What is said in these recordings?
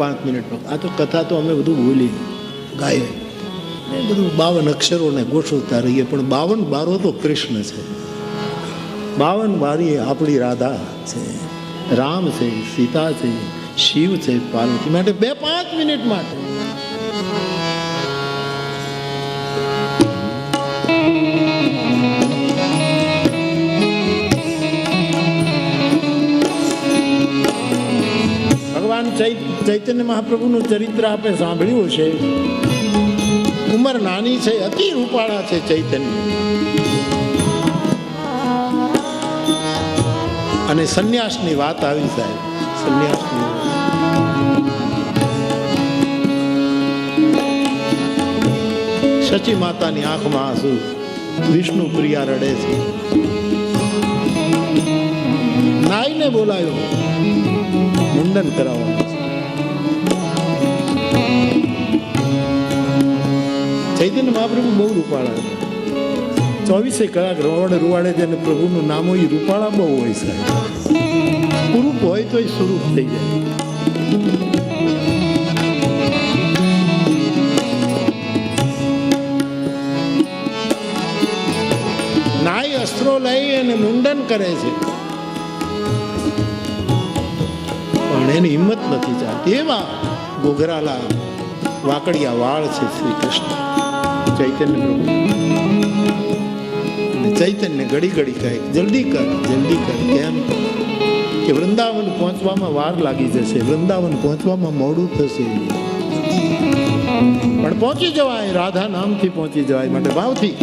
5 મિનિટમાં આ તો કથા તો અમે બધું બોલી ગાઈએ ને બધું 52 અક્ષરોને ગોઠવતા રહીએ, પણ 52 બારો તો કૃષ્ણ છે, 52 બારી આપણી રાધા છે, રામ છે, સીતા છે, શિવ છે, પાર્વતી. માટે 2-5 મિનિટ માટે ભગવાન ચૈતન્ય મહાપ્રભુનું ચરિત્ર આપે સાંભળ્યું છે. ઉંમર નાની છે, અતિ રૂપાળા છે ચૈતન્ય, અને સંન્યાસની વાત આવી સાહેબ. સંન્યાસની સચી માતાની આંખમાં આંસુ, વિષ્ણુ પ્રિયા રડે છે. નાઈને બોલાયો, મુંડન કરાવવાનું છે. ચૈતન્ય મહાપ્રભુ બહુ રૂપાળા હતા. 24 કલાક રૂવાડે છે, અને પ્રભુનું નામ હોય રૂપાળા બહુ હોય સાહેબ. પુરુપ હોય તો સ્વરૂપ થઈ જાય. નાઈ અસ્ત્રો લઈ અને મુંડન કરે છે, પણ એની હિંમત નથી ચાલતી. એવા ગોઘરાલા વાકડિયા વાળ છે શ્રી કૃષ્ણ ચૈતન્ય પ્રભુ. ચૈતન્ય ઘડી ઘડી કહે જલ્દી કર, જલ્દી કર. કેમ કે વૃંદાવન પહોંચવામાં વાર લાગી જશે, વૃંદાવન પહોંચવામાં મોડું થશે, પણ પહોંચી જવાય, રાધા નામથી પહોંચી જવાય. માટે ભાવથી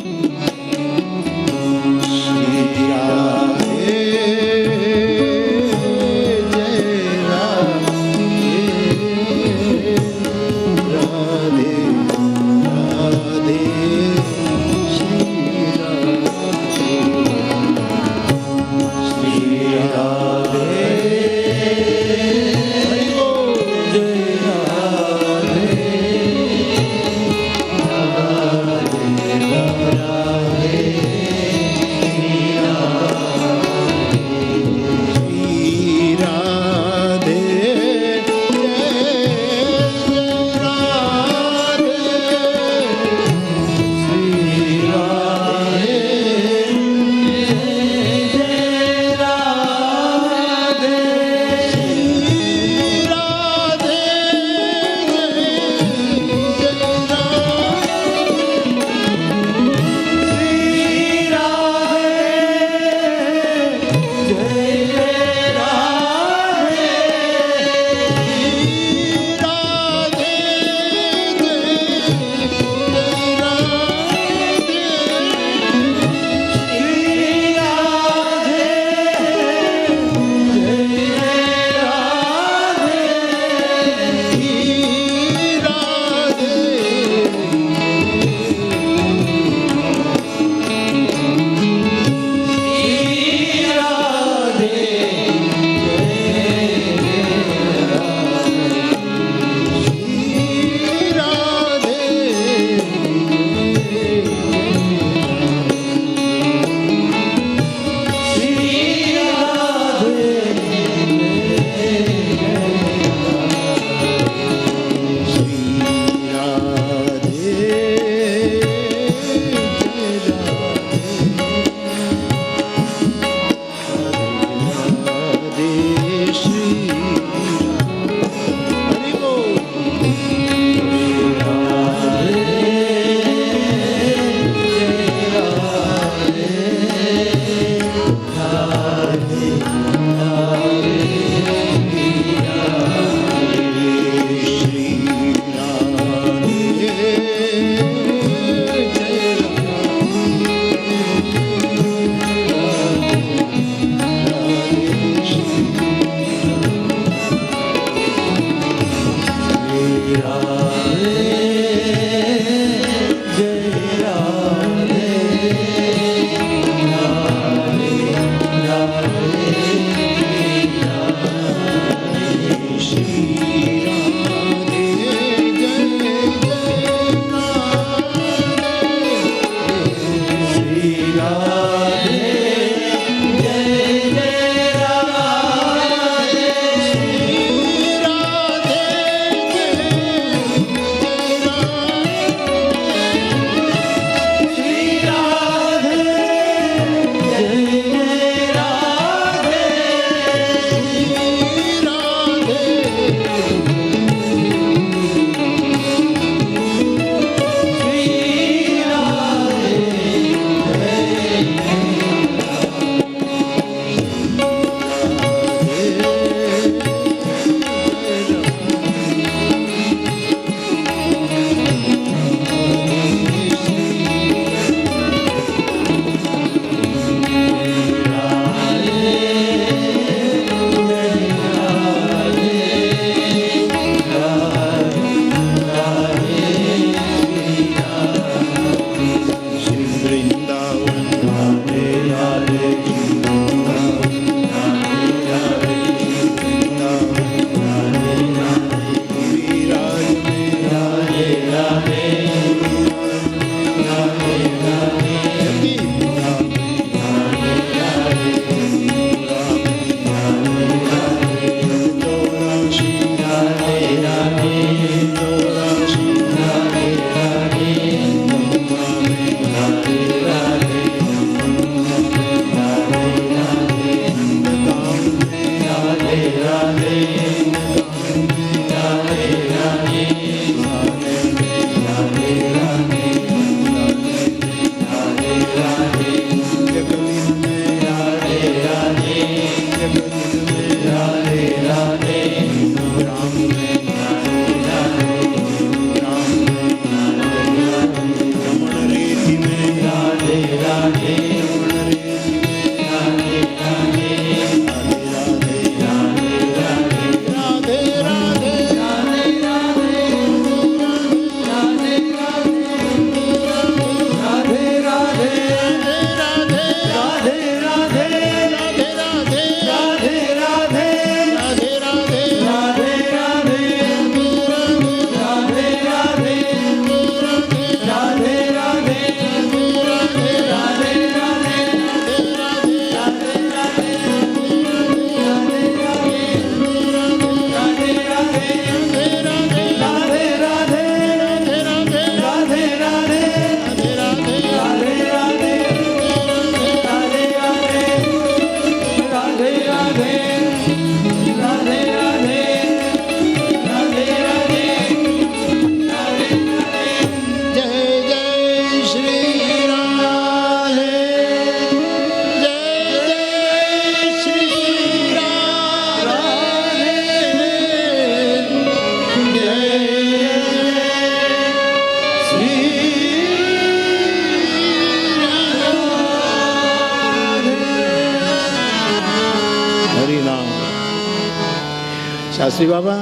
शास्त्री बाबा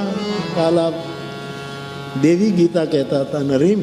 काल आप देवी गीता कहता था नरीम,